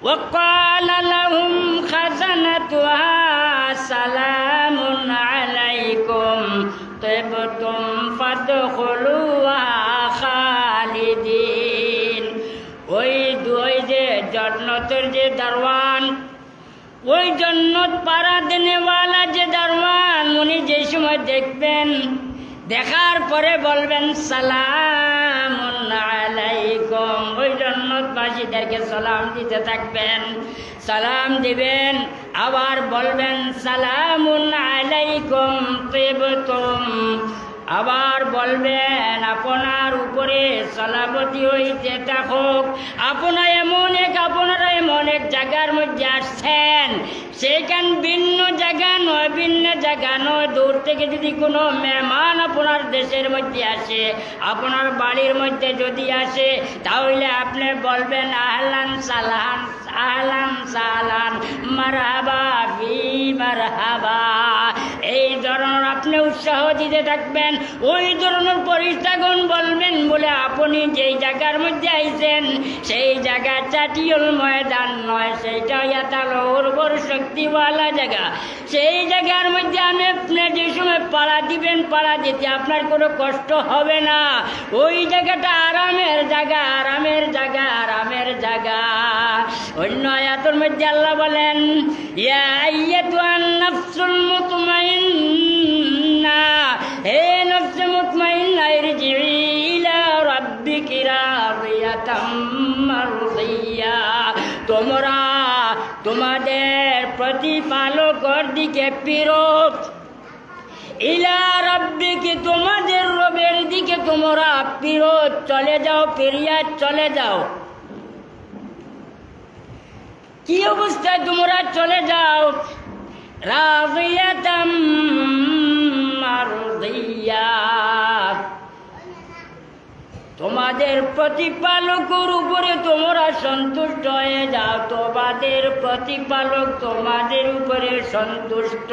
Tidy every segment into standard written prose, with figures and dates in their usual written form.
وقال لهم خزنتها سلام عليكم طبتم فادخلوها খালিদিন। ওই যে জান্নাতের যে দারওয়ান, ওই জান্নাত পাড়া দেনেওয়ালা যে দারওয়ান, উনি যে সময় দেখবেন, দেখার পরে বলবেন সালামুন আলাইকুম। ওই জান্নাতবাসীদেরকে সালাম দিতে থাকবেন, সালাম দিবেন, আবার বলবেন সালামুন আলাইকুম তিবতুম। আবার বলবেন আপনার উপরে সালামতি হইতে থাকুক। আপনারা এমন এক জায়গার মধ্যে আসছেন, সেইখান ভিন্ন জায়গা নয়, ভিন্ন জায়গা নয়। দূর থেকে যদি কোনো মেহমান আপনার দেশের মধ্যে আসে, আপনার বাড়ির মধ্যে যদি আসে, তাহলে আপনি বলবেন আহলান সালান, আহলান সালান, মারহাবা ফি মারহাবা। এই ধরনের আপনি উৎসাহ দিতে থাকবেন। ওই ধরনের পরিষ্কারগণ বলবেন বলে আপনি যেই জায়গার মধ্যে আইছেন, সেই জায়গা চাটিয়ল ময়দান নয়, সেইটা ইয়াতালো উর্বর শক্তিওয়ালা জায়গা। সেই জায়গার মধ্যে আপনি যে সময় পাড়া দিবেন, পাড়া দিতে আপনার কোনো কষ্ট হবে না। ওই জায়গাটা আরামের জায়গা, আরামের জায়গা, আরামের জায়গা। অন্য আয়াতের মধ্যে আল্লাহ বলেন, ইয়া আইয়াতুহান নাফসুল মুতমাইন্না, হে নফসে মুতমাইন্না, ইরজিই ইলা রাব্বিকি রাদিয়াতাম মারদিয়া। তোমরা তোমাদের প্রতিপালকের দিকে ফিরত, ইলা রাব্বিকি, তোমাদের রবের দিকে তোমরা ফিরত, চলে যাও, ফিরিয়া চলে যাও। কি অবস্থায় তোমরা চলে যাও? রাদিয়াতাম মারদিয়া, তোমাদের প্রতিপালকের উপরে তোমরা সন্তুষ্ট হয়ে যাও। তোমাদের প্রতিপালক তোমাদের উপরে সন্তুষ্ট।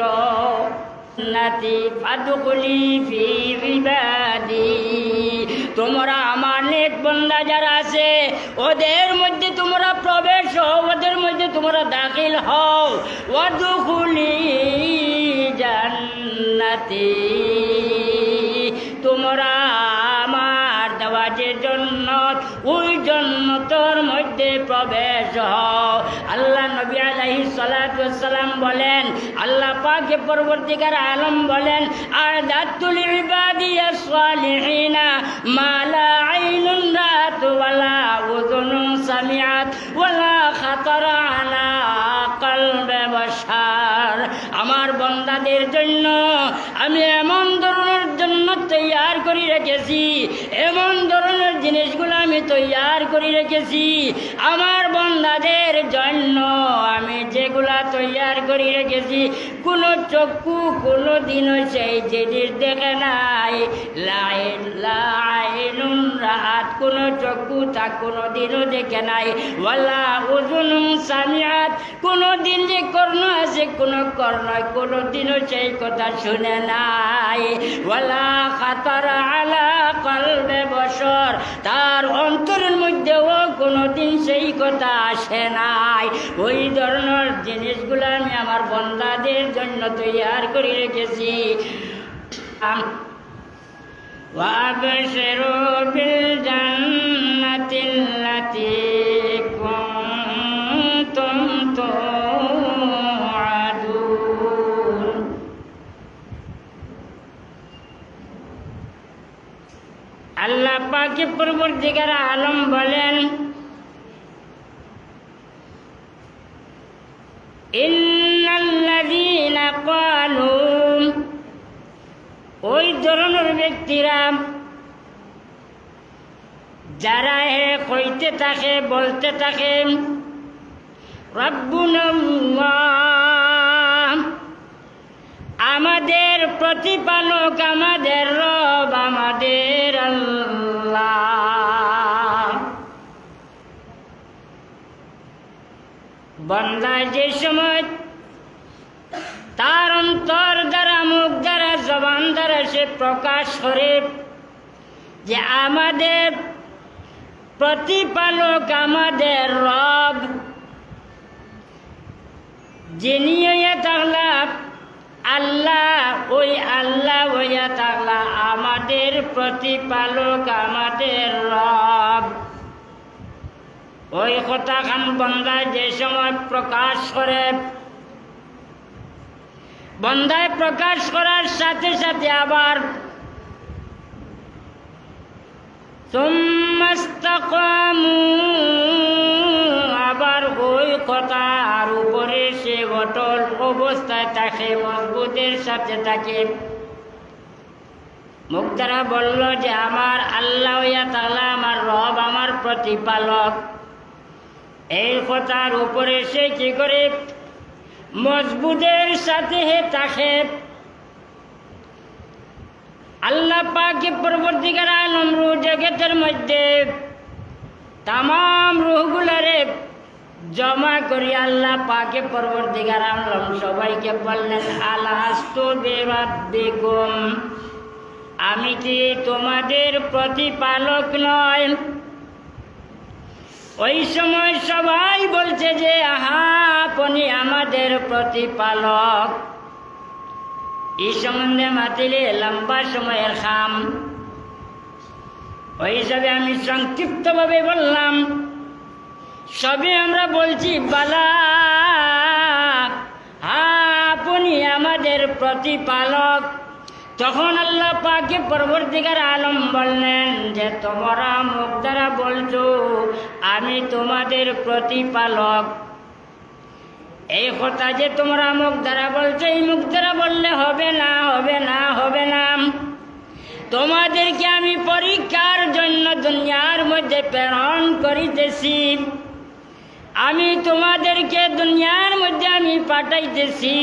নাতি ফাদখুলি ফি ইবাদি, তোমরা আমার নেক বান্দা যারা আছে ওদের মধ্যে তোমরা প্রবেশ হও, ওদের মধ্যে তোমরা দাখিল হও। ওয়াদখুলি জান্নাতি, তোমরা আমার দেওয়া যে জান্নাত, ওই জান্নাতের মধ্যে প্রবেশ হও। আল্লাহ নবী আলাইহিস সালাতু ওয়াস সালাম বলেন, আল্লাহ পাকে পরবর্তীকার আলম বলেন, আ'দাতুল ইবাদিয়াস সালিহিনা মা লা আইনুন রাআত ওয়ালা উযুনুন সামিআত ওয়ালা খাতারা আলা কলবে বাশার। আমার বান্দাদের জন্য আমি এমন ধরনের জান্নাত তৈয়ার করে রেখেছি, এমন ধরনের জিনিসগুলো আমি তৈয়ার করে রেখেছি আমার বান্দাদের জন্য। আমি যেগুলা তৈয়ার করে রেখেছি, কোনো চক্ষু কোনো দিনও সেই জিনিস দেখে নাই। লাইনুন রাআত, কোনো চক্ষু তা কোনো দিনও দেখে নাই। ওয়ালা উযুনুন সামিআত, কোনো দিন যে কর্ণ আছে, কোনো কর্ণয় কোনো দিনও সেই কথা শুনে নাই। ওয়ালা খাতারা আলা কলবে বশর, তার অন্তরের মধ্যেও কোনো দিন সেই কথা আসে নাই। ওই ধরনের জিনিসগুলো আমি আমার বান্দাদের জন্য তৈয়ার করে রেখেছি। ওয়াবশিরু বিল জান্নাতিল্লাতী কুনতুম তুআদুন। আল্লাহ পাকে পরবর্তীকার আলম বলেন, ইন্নাল্লাযীনা ক্বালু, ওই ধরনের ব্যক্তিরা যারা কইতে থাকে, বলতে থাকে, রাব্বুনাল্লাহ, আমাদের প্রতিপালক, আমাদের রব, আমাদের আল্লাহ। বান্দা যে সময় তার অন্তর দ্বারা, মুখ দ্বারা, জবান দ্বারা সে প্রকাশ করে যে আমাদের প্রতিপালক, আমাদের রব, যিনি হইয়া থাকলা আল্লাহ, ওই আল্লাহ হইয়া থাকলা আমাদের প্রতিপালক, আমাদের রব। ওই কথা খান বন্দায় যে সময় প্রকাশ করে, বন্দায় প্রকাশ করার সাথে সাথে আবার আবার ওই কথার উপরে সে অটল অবস্থায় থাকে, মজবুতের সাথে থাকে। মুক্তারা বলল যে আমার আল্লাহ ইয়া তাআলা আমার রব, আমার প্রতিপালক। এই কথার উপরে সে কি করে মজবুতের সাথে থাকে। আল্লাহ পাক পরবর্তীকার আলম রূহ জগতের মধ্যে তামাম রূহগুলারে জমা করি আল্লাহ পাক পরবর্তীকার আলম সবাইকে বললেন আলাস্তু বিরাব্বিকুম, আমি কি তোমাদের প্রতিপালক নয়? ওই সময় সবাই বলছে যে আহা, আপনি আমাদের প্রতিপালক। এই সম্বন্ধে মাতিলে লম্বা সময়ের খাম, ওই হিসাবে আমি সংক্ষিপ্তভাবে বললাম। সবে আমরা বলছি বালা, আপনি আমাদের প্রতিপালক। তখন আল্লাহ পাকে পরবর্তীকার আলম বললেন যে তোমরা মুখ দ্বারা বলছো আমি তোমাদের প্রতিপালক। এই কথা যে তোমরা মুখ দ্বারা বলছো, এই মুখ দ্বারা বললে হবে না, হবে না, হবে না। তোমাদেরকে আমি পরীক্ষার জন্য দুনিয়ার মধ্যে প্রেরণ করিতেছি, আমি তোমাদেরকে দুনিয়ার মধ্যে আমি পাঠাইতেছি।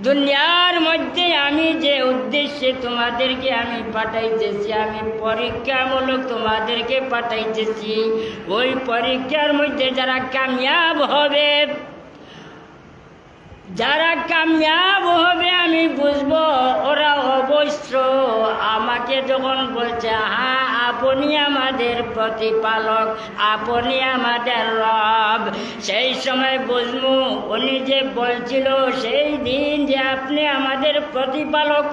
দুনিয়ার মধ্যে আমি যে উদ্দেশ্যে তোমাদেরকে আমি পাঠাইতেছি, আমি পরীক্ষামূলক তোমাদেরকে পাঠাইতেছি। ওই পরীক্ষার মধ্যে যারা কামিয়াব হবে, যারা কামিয়াব হবে আমি বুঝবো ওরা অবশ্য আমাকে যখন বলছে হ্যাঁ আপনি আমাদের প্রতিপালক, আপনি আমাদের রব, সেই সময় বুঝবো উনি যে বলছিল সেই দিন যে আপনি আমাদের প্রতিপালক,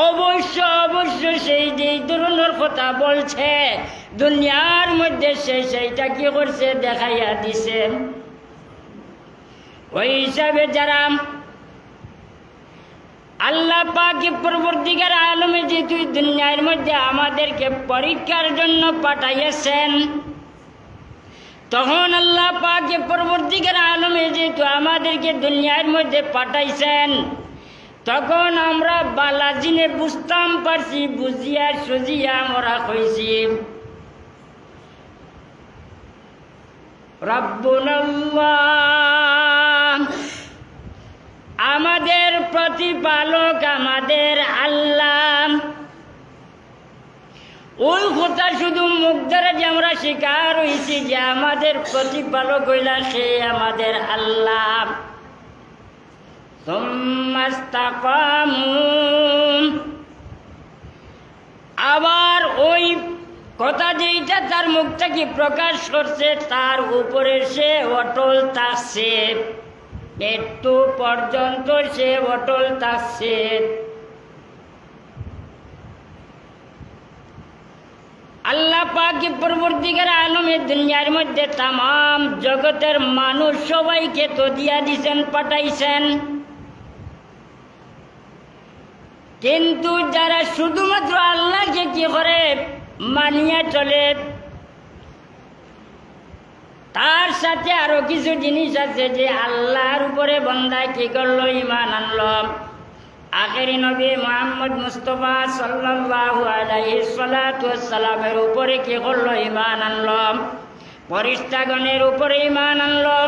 অবশ্য অবশ্য সেই যে ধরনের কথা বলছে দুনিয়ার মধ্যে সেইটা কি করছে দেখাইয়া দিছে। ওই হিসাবে যারা আল্লাহ পাক পরবর্তীকার আলমে যেহেতু দুনিয়ার মধ্যে আমাদেরকে পরীক্ষার জন্য পাঠাইয়াছেন, তখন আল্লাহ পাক পরবর্তীকার আলমে যেহেতু আমাদেরকে দুনিয়ার মধ্যে পাঠাইছেন, তখন আমরা বালাজিনে বুঝতাম পারছি, বুঝিয়া সুজিয়া আমরা কইছি রব্বুনাল্লাহ, আমাদের প্রতিপালক আমাদের আল্লাহ। ওই কথা শুধু মুখ দ্বারা যে আমরা স্বীকার হয়েছি যে আমাদের প্রতিপালক হইলা সে আমাদের আল্লাহ। আবার ওই কথা যেইটা তার মুখটা কি প্রকাশ করছে তার উপরে সে অটল থাকছে, মৃত্যু পর্যন্ত সে অটল থাকছে। আল্লাহ পাক পরবর্তীকার আলমে দুনিয়ার মধ্যে তামাম জগতের মানুষ সবাইকে তো দিয়া দিছেন, পাঠাইছেন, কিন্তু যারা শুধুমাত্র আল্লাহকে কি করে মানিয়া চলে, তার সাথে আরো কিছু জিনিস আছে যে আল্লাহর উপরে বান্দা কি করলো, ঈমান আনলো। আখেরি নবী মুহাম্মদ মুস্তাফা সাল্লাল্লাহু আলাইহি সাল্লাতু ওয়াসসালামের উপরে কি করলো, ঈমান আনলো। ফেরেশতাগণের উপরে ঈমান আনলো,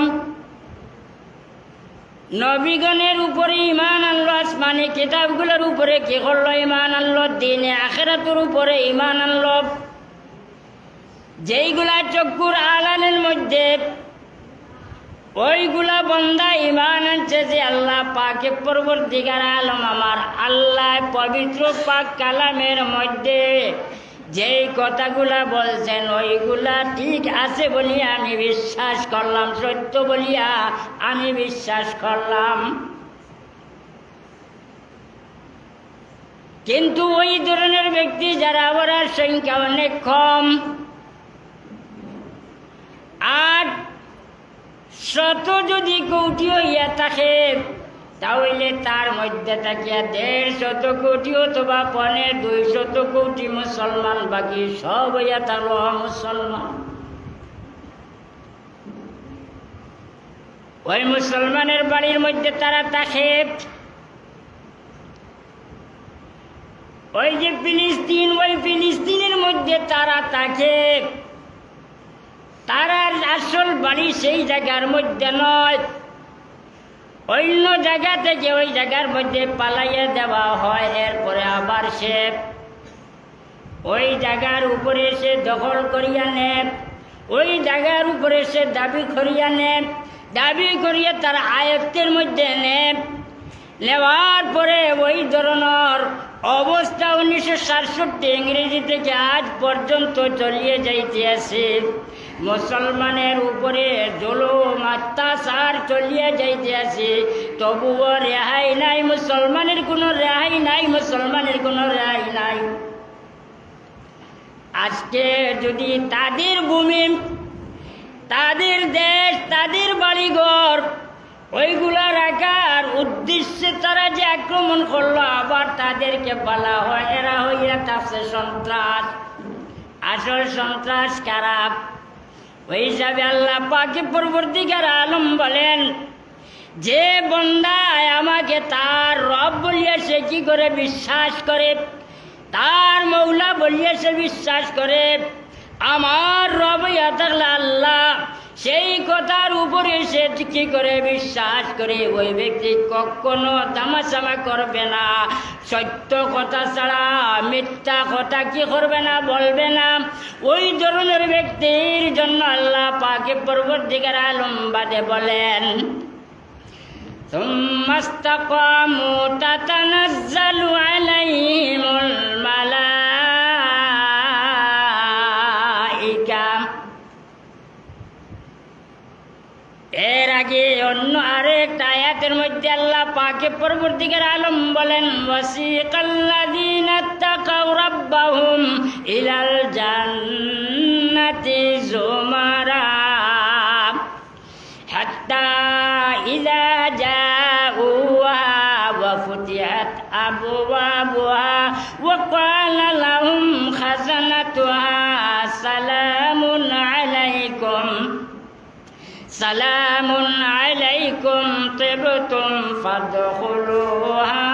নবীগণের উপরে ঈমান আনলো, আসমানি কিতাবগুলোর উপরে কি করলো, ঈমান আনলো। দ্বীনে আখিরাতের উপরে ঈমান আনলো। যেইগুলা চক্ষুর আলানের মধ্যে ওইগুলা বন্দা ঈমান আনছে যে আল্লাহ পাকে পরবর্তীকার আলম আমার আল্লাহ পবিত্র পাক কালামের মধ্যে যেই কথাগুলা বলছেন ওইগুলা ঠিক আছে বলিয়া আমি বিশ্বাস করলাম, সত্য বলিয়া আমি বিশ্বাস করলাম। কিন্তু ওই ধরনের ব্যক্তি যারা আবার সংখ্যা অনেক কম, 800 যদি কোটি হইয়া থাকে, তাহলে তার মধ্যে থাকিয়া 150 কোটি অথবা 200 কোটি মুসলমান, বাকি সব হইয়া থাকলো মুসলমান। ওই মুসলমানের বাড়ির মধ্যে তারা থাকে। ওই যে ফিলিস্তিন, ওই ফিলিস্তিনের মধ্যে তারা থাকে। তারা আসল বাড়ি সেই জায়গার মধ্যে নয়, অন্য জায়গা থেকে ওই জায়গার মধ্যে পালাইয়া দেওয়া হয়। এরপরে আবার সে ওই জায়গার উপরে সে দখল করিয়া নেয়, ওই জায়গার উপরে সে দাবি করিয়া নেয়, দাবি করিয়া তার আয়ত্তের মধ্যে নেওয়ার পরে ওই ধরনের অবস্থা 1967 ইংরেজি থেকে আজ পর্যন্ত চলিয়ে যাইতে আছে। মুসলমানের উপরে জুলুম অত্যাচার চলিয়ে যাইতে আছে, তবুও রেহাই নাই, মুসলমানের কোনো রেহাই নাই, মুসলমানের কোনো রেহাই নাই। আজকে যদি তাদের ভূমি, তাদের দেশ, তাদের বাড়িঘর ওইগুলা রাখার উদ্দেশ্যে তারা যে আক্রমণ করলো, আবার তাদেরকে বলা হয় এরা হইয়া থাকছে সন্ত্রাস। আসল সন্ত্রাস খারাপ। ওই হিসাবে আল্লাহ পাকে পরবর্তীকার আলম বলেন, যে বন্দা আমাকে তার রব বলিয়া সে কি করে বিশ্বাস করে, তার মৌলা বলিয়া সে বিশ্বাস করে, আমার রব ইয়া থাকলে আল্লাহ, সেই কথার উপরে সে কি করে বিশ্বাস করে, ওই ব্যক্তি কখনো তামাশামা করবে না, সত্য কথা ছাড়া মিথ্যা কথা কি করবে না, বলবে না। ওই ধরনের ব্যক্তির জন্য আল্লাহ পাকে পরবর্তীকার আলম বাদে বলেন, সুম্মা ইসতাকামু তাতানাজ্জালু আলাইহিমুল মালাইকা। এর আগে অন্য আরেকটা আয়াতের মধ্যে আল্লাহ পাকে পরবর্তীকার আলম বলেন, ওয়াসিকাল্লাযীনা তাকাউ রাব্বাহুম ইলাল জান্নাতি যুমারা হাত্তা ইযা জাউহা ওয়া ফুতিহাত আবওয়াবুহা ওয়া ক্বালা লাহুম খাযানাতুহা সালামুন আলাইকুম সালামুন আলাইকুম তিবতুম ফাদখুলুহা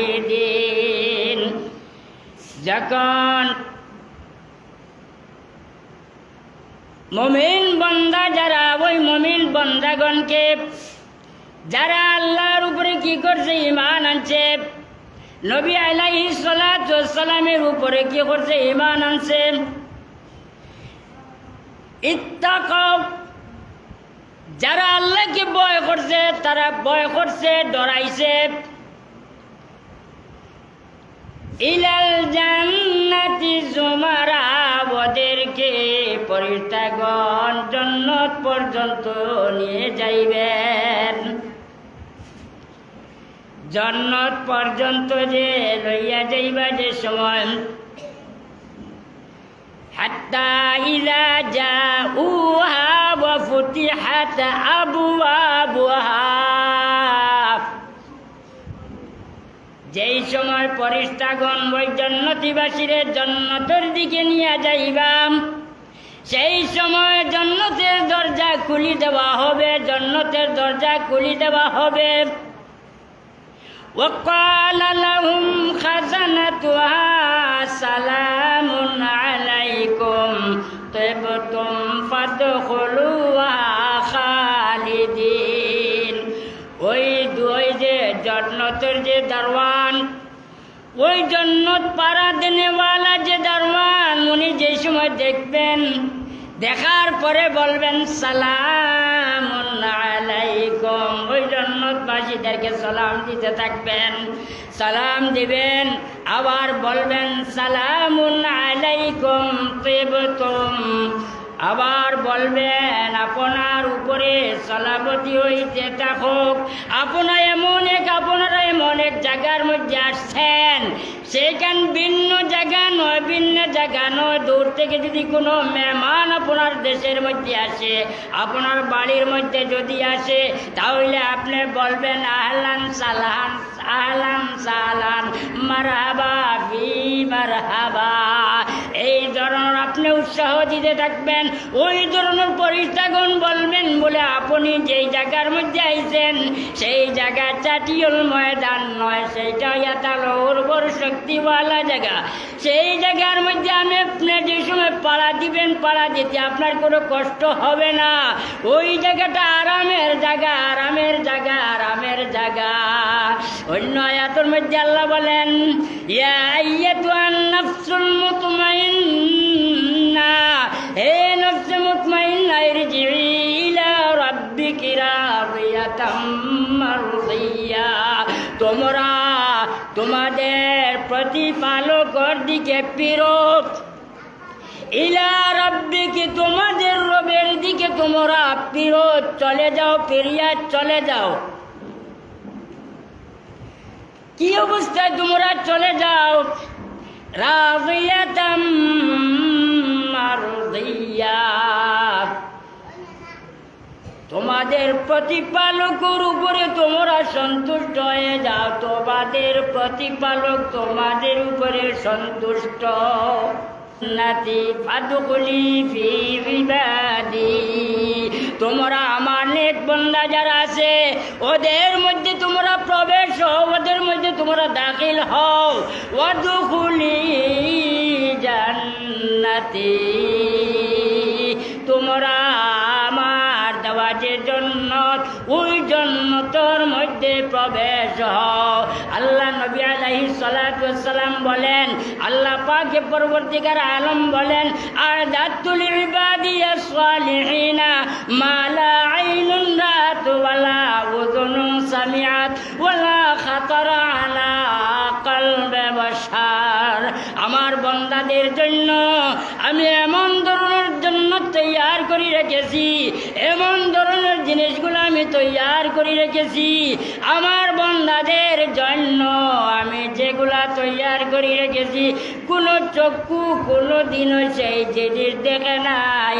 খালিদিন। যখন মুমিন বান্দা যারা, ওই মুমিন বান্দাগণকে যারা আল্লাহর উপরে কি করছে, ঈমান আনছে, নবী আলাইহিস সালাতু ওয়াস সালামের উপরে কি করছে, ঈমান আনছে, ইত্তাকাও, যারা আল্লাহকে ভয় করছে, তারা ভয় করছে, ডরাইছে, ইলাল জান্নাতি যুমারা, ওদেরকে ফেরেশতাগণ জান্নাত পর্যন্ত নিয়ে যাইবেন। জান্নাত পর্যন্ত যে লইয়া যাইবা যে সময়, হাত্তা ইযা জাউহা ওয়া ফুতিহাত আবওয়াবুহা, যেই সময় ফেরেশতাগণ ওই জান্নাতীবাসীরে জান্নাতের দিকে নিয়ে যাইবা, সেই সময় জান্নাতের দরজা খুলে দেওয়া হবে, জান্নাতের দরজা খুলে দেওয়া হবে। وقال لهم خزنتها سلام عليكم طبتم فادخلوها خالدين। ওই যে জান্নাতের যে দারওয়ান, ওই জান্নাত পাড়া দেনেওয়ালা যে দারওয়ান, উনি যে সময় দেখবেন, দেখার পরে বলবেন সালামুন আলাইকুম, আলাইকুম, ওই জান্নাতবাসীদেরকে সালাম দিতে থাকবেন, সালাম দিবেন, আবার বলবেন সালামুন আলাইকুম তিবতুম, আবার বলবেন আপনার উপরে সালামতি হইতে থাকুক। আপনারা এমন এক জায়গার মধ্যে আসছেন, সেখান ভিন্ন জায়গা নয়, ভিন্ন জায়গা নয়। দূর থেকে যদি কোনো মেহমান আপনার দেশের মধ্যে আসে, আপনার বাড়ির মধ্যে যদি আসে, তাহলে আপনি বলবেন আহলান সালান, আহলান সালান, মারহাবা ফি মারহাবা। এই ধরনের আপনি উৎসাহ দিতে থাকবেন। ওই ধরনের পরিষ্কারগণ বলবেন বলে আপনি যেই জায়গার মধ্যে আইছেন সেই জায়গা চাটিয়ল ময়দান নয়, সেইটা ইয়াতালো উর্বর শক্তিওয়ালা জায়গা। সেই জায়গার মধ্যে আপনি যে সময় পাড়া দিবেন, পাড়া দিতে আপনার কোনো কষ্ট হবে না। ওই জায়গাটা আরামের জায়গা, আরামের জায়গা, আরামের জায়গা। অন্য আয়াতের মধ্যে আল্লাহ বলেন ইয়া আইয়াতুহান নাফসুল মুতমাইন্না, হে নফসে মুতমাইন্না ইরজিই ইলা রাব্বিকি রাদিয়াতাম মারদিয়া, তোমরা তোমাদের প্রতিপালকের দিকে ফিরত, ইলা রাব্বিকি, তোমাদের রবের দিকে তোমরা ফিরত, চলে যাও, ফিরিয়া চলে যাও। কি অবস্থায় তোমরা চলে যাও? রাদিয়াতাম মারদিয়া, তোমাদের প্রতিপালকের উপরে তোমরা সন্তুষ্ট হয়ে যাও, তোমাদের প্রতিপালক তোমাদের উপরে সন্তুষ্ট। নাতি ফাদুকুলি ফি ইবাদি, তোমরা আমার নেক বান্দা যারা আছে ওদের মধ্যে তোমরা প্রবেশ হও, ওদের মধ্যে তোমরা দাখিল হও। ওয়াদুকুলি জান্নাতি, তোমরা আমার দেওয়া যে জান্নাত, ওই জান্নাতের মধ্যে প্রবেশ হও। আল্লাহ নবী আলাইহিস সালাতু ওয়াস সালাম বলেন, আল্লাহ পাকে পরবর্তীকার আলম বলেন, আ'দাতুল ইবাদিয়াস সালিহিনা মা লা আইনুন রাআত ওয়ালা উযুনুন সামিআত ওয়ালা খাতারা আলা কলবে বাশার। আমার বান্দাদের জন্য আমি এমন ধরনের জান্নাত তৈয়ার করে রেখেছি, এমন ধরনের জিনিসগুলো আমি তৈয়ার করে রেখেছি আমার বান্দাদের জন্য। আমি যেগুলা তৈয়ার করে রেখেছি কোনো চক্ষু কোনো দিনও সেই জিনিস দেখে নাই।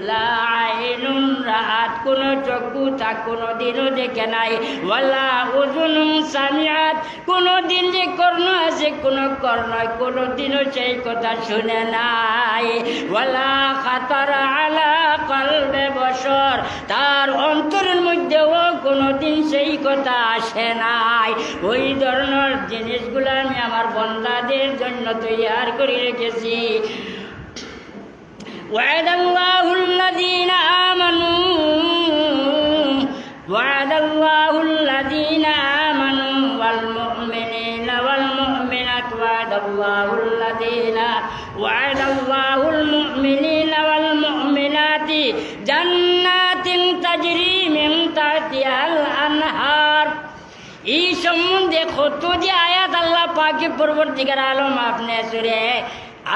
লাইনুন রাত, কোনো চক্ষু তা কোনো দিনও দেখে নাই। ওয়ালা উযুনুন সামিআত, কোনো দিন যে কর্ণ আছে কোনো কর্ণয় কোনো দিনও সেই কথা শুনে নাই। ওয়ালা খাতারা আলা কলবে বশর, তার অন্তরের মধ্যেও কোনো দিন সেই কথা আসে নাই। ওই ধরনের জিনিসগুলো আমি আমার বান্দাদের জন্য তৈয়ার করে রেখেছি। ওয়াদাল্লাহুল্লাযীনা আমানু, ওয়াদাল্লাহুল্লাযীনা আমানু ওয়াল মুমিনিনা ওয়াল মুমিনাত, ওয়াদাল্লাহুল মুমিনিনা ওয়াল মুমিনাতি জান্নাতিন তাজরি মিন তাহতিহাল আনহার। এই সম্বন্ধে কত যে আয়াত আল্লাহ পাকে পরবর্তীকার আলম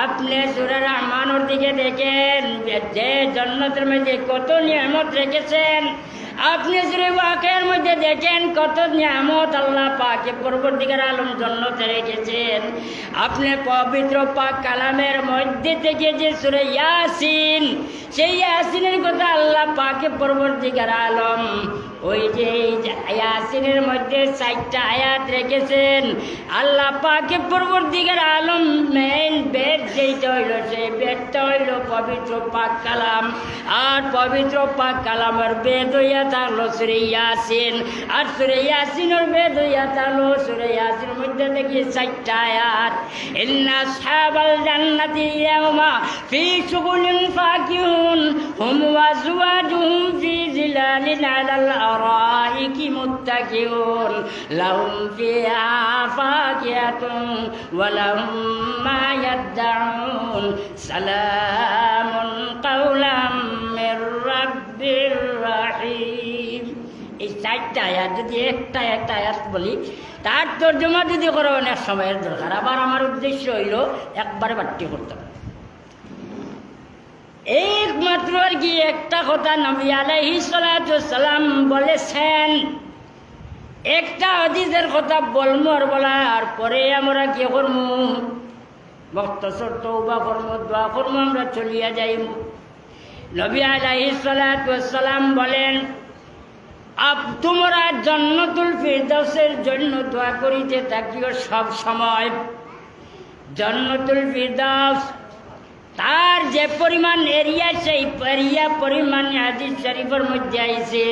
আপনি সূরা রহমানের দিকে দেখেন, যে জান্নাতের মধ্যে কত নিয়ামত রেখেছেন। আপনি সূরা ওয়াকিয়ার মধ্যে দেখেন কত নিয়ামত আল্লাহ পাকে পরবর্তীকার আলম জান্নাতে রেখেছেন। আপনি পবিত্র পাক কালামের মধ্যে থেকে যে সূরা ইয়াসিন, সেই ইয়াসিনের কথা আল্লাহ পাকে পরবর্তীকার আলম ওই যে ইয়াসিনের মধ্যে 4টা আয়াত রেখেছেন। আল্লাহ পাকে পরবর্তীকার আলম মেইন বেদ যেটা হইল, সেই বেদটা হইল পবিত্র পাক কালাম। আর পবিত্র পাক কালামের বেদ হইয়া থাকলো সূরা ইয়াসিন, আর সূরা ইয়াসিনের বেদ হইয়া থাকলো সূরা ইয়াসিনের মধ্যে দেখি 4টা আয়াত। ইন্না আসহাবাল জান্নাতি ইয়াওমা ফি শুগুলিন ফাকিহুন হুম ওয়া আজওয়াজুহুম ফি জিলালিন আলাল আরাইকি মুত্তাকিউন লাহুম ফিহা ফাকিহাতুন ওয়া লাহুম মা ইয়াদউন সালামুন কাওলাম মির রাব্বির রাহিম। চারটা আয়াত যদি একটা আয়াত বলি, তার তর্জমা যদি করো অনেক সময়ের দরকার। আবার আমার উদ্দেশ্য হইল একবারে বাট্টি করতে হবে। একমাত্র আর কি একটা কথা নবী আলাইহিস সালাতু সালাম বলেছেন, একটা হাদিসের কথা বলবো আর বলার পরে আমরা কি করবো, মুখতাসর তওবা করবো, দোয়া করবো, আমরা চলিয়া যাইব। নবী আলাইহিস সালাতু সালাম বলেন, তোমরা জান্নাতুল ফিরদাউসের জন্য দোয়া করিতে থাকিও সব সময়। জান্নাতুল ফিরদাউস তার যে পরিমাণ এরিয়া, সেই এরিয়া পরিমাণ হাদিস শরীফের মধ্যে আইছে।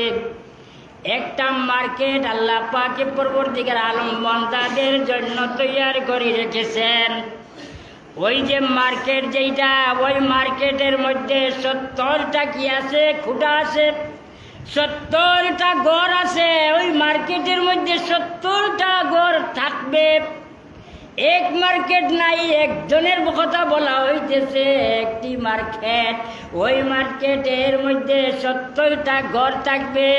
একটা মার্কেট আল্লাহ পাকে পরবর্তীকার আলম বান্দাদের জন্য তৈরি করে রেখেছেন। ওই যে মার্কেট যেটা, ওই মার্কেটের মধ্যে 70টা কি আছে, খুঁটা আছে, 70টা ঘর আছে। ওই মার্কেটের মধ্যে 70টা ঘর থাকবে। এক মার্কেট নাই, একজনের কথা বলা হইতেছে, একটি মার্কেট। ওই মার্কেটের মধ্যে 70টা ঘর থাকবে।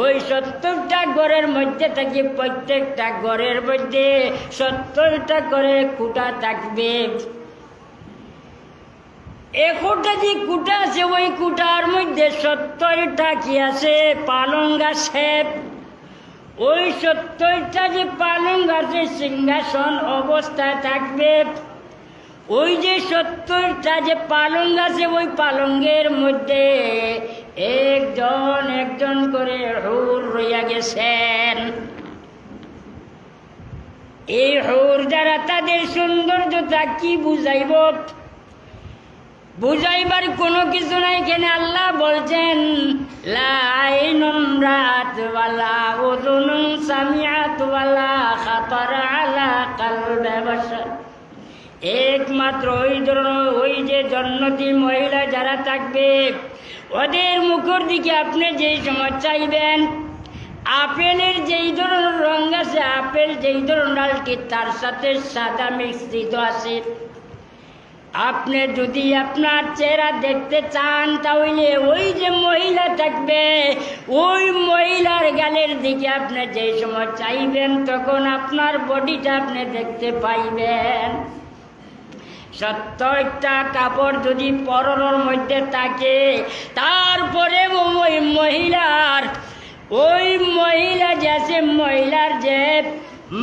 ওই 70টা ঘরের মধ্যে থাকি প্রত্যেকটা ঘরের মধ্যে 70টা করে খুঁটা থাকবে। একটা যে কুটা আছে, ওই কুটার মধ্যে 70টা কি আছে, পালং আছে। ওই 70টা যে পালং আছে সিংহাসন অবস্থায় থাকবে। ওই যে 70টা যে পালং আছে, ওই পালঙ্গের মধ্যে একজন একজন করে হুর রইয়া গেছেন। এই হুর যারা, তাদের সৌন্দর্যতা কি বুঝাইব, বুঝাইবার কোনো কিছু নাই। এখানে আল্লাহ বলছেন, লা আইনুন রাত ওয়ালা উযুনুন সামিআত ওয়ালা খাতারা আলা কলবি বাশার। একমাত্র ওই যে জান্নাতি মহিলা যারা থাকবে, ওদের মুখের দিকে আপনি যেই সময় চাইবেন, আপেলের যেই ধরনের রং আছে, আপেল যেই ধরনের ডালটি, তার সাথে সাদা মিশ্রিত আছে। আপনি যদি আপনার চেহারা দেখতে চান, তাহলে ওই যে মহিলা থাকবে, ওই মহিলার গালের দিকে আপনি যেই সময় চাইবেন, তখন আপনার বডিটা আপনি দেখতে পাইবেন। 70টা কাপড় যদি পরনের মধ্যে থাকে, তারপরে ওই মহিলা যে আছে, মহিলার যে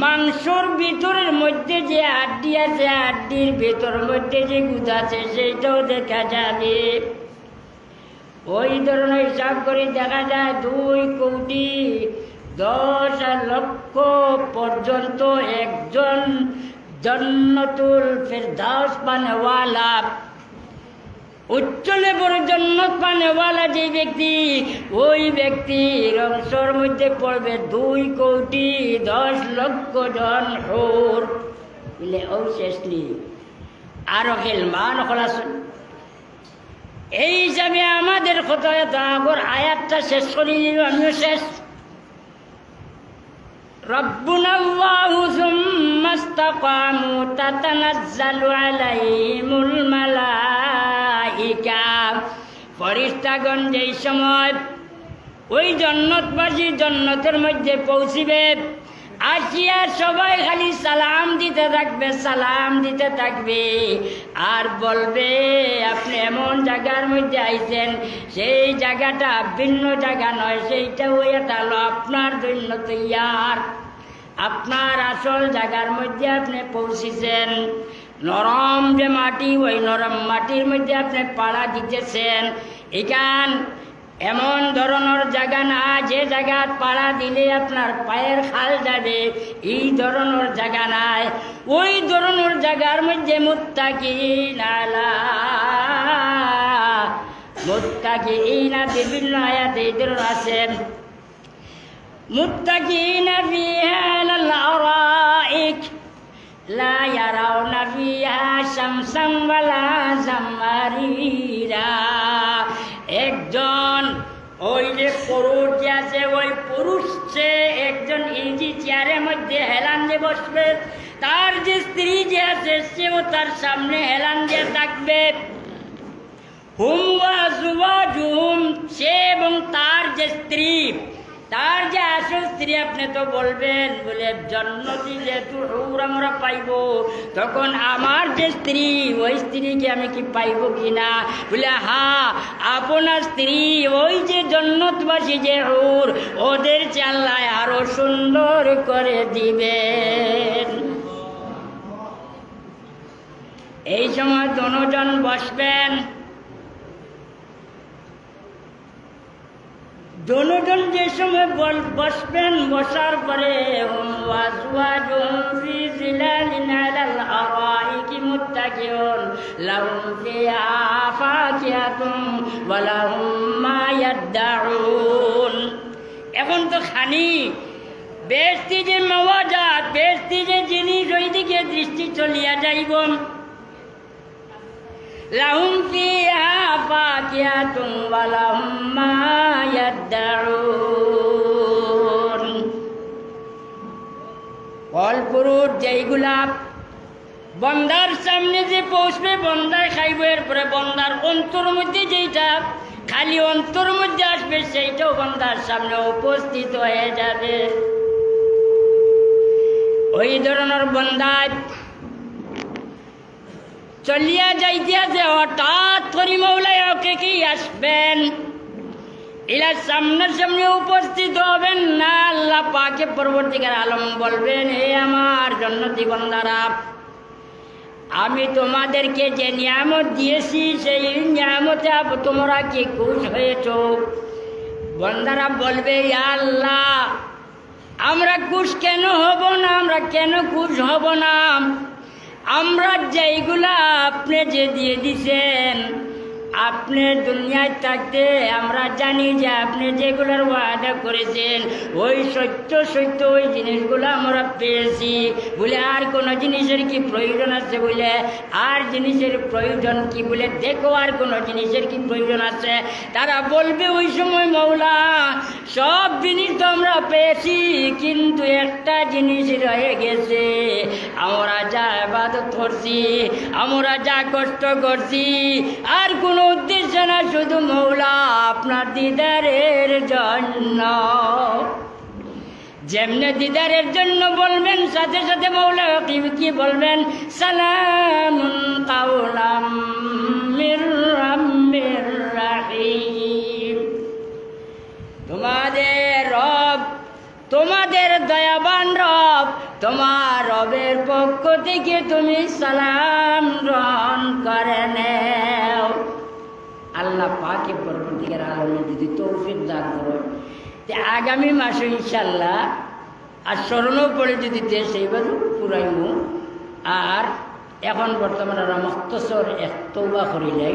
মাংসর ভিতরের মধ্যে যে হাড্ডি আছে, হাড্ডির ভিতরের মধ্যে যে গুদ আছে, সেইটাও দেখা যাবে। ওই ধরনের হিসাব করে দেখা যায় 2,10,00,000 পর্যন্ত একজন জান্নাতুল ফিরদাউস পানেওয়ালা, উচ্চ লেভেলের জান্নাত পানেওয়ালা যে ব্যক্তি, ওই ব্যক্তির অংশের মধ্যে পড়বে 2,10,00,000 জন হুর। বলে ও শেষলি আরো খেলমান খোলাসুন। এই হিসাবে আমাদের কথা আগর আয়াতটা শেষ করে দিল, আমিও শেষ। ربنا الله ثم استقاموا تتنزل عليهم الملائكة। ফেরেশতাগণ যেই সময় ওই জান্নাতবাসী জান্নাতের মধ্যে পৌঁছিবে, আসিয়া সবাই খালি সালাম দিতে থাকবে, সালাম দিতে থাকবে, আর বলবে আপনি এমন জায়গার মধ্যে আইছেন, সেই জায়গাটা ভিন্ন জায়গা নয়, সেইটা ওইটা হলো আপনার জন্য তৈয়ার। আপনার আসল জায়গার মধ্যে আপনি পৌঁছেছেন। নরম যে মাটি, ওই নরম মাটির মধ্যে আপনি পাড়া দিতেছেন। এখান এমন ধরনের জায়গা না যে জায়গা পাড়া দিলে আপনার পায়ের খাল যাবে, এই ধরনের জায়গা নাই। ওই ধরনের জায়গার মধ্যে মুত্তাকিনা বিভিন্ন আয়াতে এই ধরনের আছেন। মুত্তাকিনা ফিহা আলাল আরাইক লা ইয়ারাউনা ফিহা শামসান ওয়ালা জামারিরা। একজন ওই যে পুরুষ যে আছে, ওই পুরুষ সে একজন ইজি চেয়ারের মধ্যে হেলান দিয়ে বসবে, তার যে স্ত্রী যে আছে সেও তার সামনে হেলান দিয়ে থাকবে। হুম ওয়া যুওয়াজুহুম, সে এবং তার যে স্ত্রী, তার যে আসল স্ত্রী আপনি তো বলবেন বলে জন্নতি যেহেতু হুর আমরা পাইব, তখন আমার যে স্ত্রী ওই স্ত্রীকে আমি কি পাইব কিনা? বলে হ্যাঁ, আপনার স্ত্রী ওই যে জন্নতবাসী যে হুর ওদের চাল্লায় আরো সুন্দর করে দিবেন। এই সময় দুজন বসবেন, দুজন যে সময় বসবেন, বসার পরে এখন তো খানি বেশি যে মওয়াজাত, বেশি যে জিনিস ওই দিকে দৃষ্টি চলিয়া যাইব। লাহুম ফিহা ফাকিহাতুন ওয়া লাহুম মা ইয়াদউন। ফল ফ্রুট যেইগুলা বন্দার সামনে যে পৌঁছবে, বন্দায় খাইব, এরপরে বন্দার অন্তর মধ্যে যেইটা খালি অন্তর মধ্যে আসবে সেইটাও বন্দার সামনে উপস্থিত হয়ে যাবে। ওই ধরনের বন্দায় চলিয়া যাইতে আছে, হঠাৎ করে মৌলাই ওকে কি আসবেন, এরা সামনে উপস্থিত হবেন না। আল্লাহ পাকে পরবর্তীকার আলম বলবেন, হে আমার জন্নতি বান্দারা, আমি তোমাদেরকে যে নিয়ামত দিয়েছি সেই নিয়ামতে তোমরা কি খুশ হয়েছ? বান্দারা বলবে, ইয়া আল্লাহ, আমরা খুশ কেন হব না, আমরা কেন খুশ হব না? আমরা যেইগুলা আপনি যে দিয়ে দিছেন, আপনি দুনিয়ায় থাকতে আমরা জানি যে আপনি যেগুলোর ওয়াদা করেছেন ওই সত্য সত্য ওই জিনিসগুলো আমরা পেয়েছি। বলে আর কোনো জিনিসের কি প্রয়োজন আছে? বলে আর জিনিসের প্রয়োজন কি? বলে দেখো আর কোনো জিনিসের কি প্রয়োজন আছে? তারা বলবে ওই সময়, মৌলা, সব জিনিস তো আমরা পেয়েছি, কিন্তু একটা জিনিস রয়ে গেছে। আমরা যা ইবাদত করছি, আমরা যা কষ্ট করছি, আর কোনো উদ্দেশ্য না, শুধু মৌলা আপনার দিদারের জন্য। যেমনে দিদারের জন্য বলবেন, সাথে সাথে মৌলা কি বলবেন? সালামুন কাওলাম মির রাব্বির রাহিম। তোমাদের রব, তোমাদের দয়াবান রব, তোমার রবের পক্ষ থেকে তুমি সালাম গ্রহণ করে নেও। আল্লাহ পাকে পরবর্তীকার আলমে যদি তৌফিক দান করো, আগামী মাসে ইনশাল্লাহ আর স্মরণও পড়ে যদি সেইবার পুরাইমু। আর এখন বর্তমানে আমরা মখতসর এক তওবা করিলাই।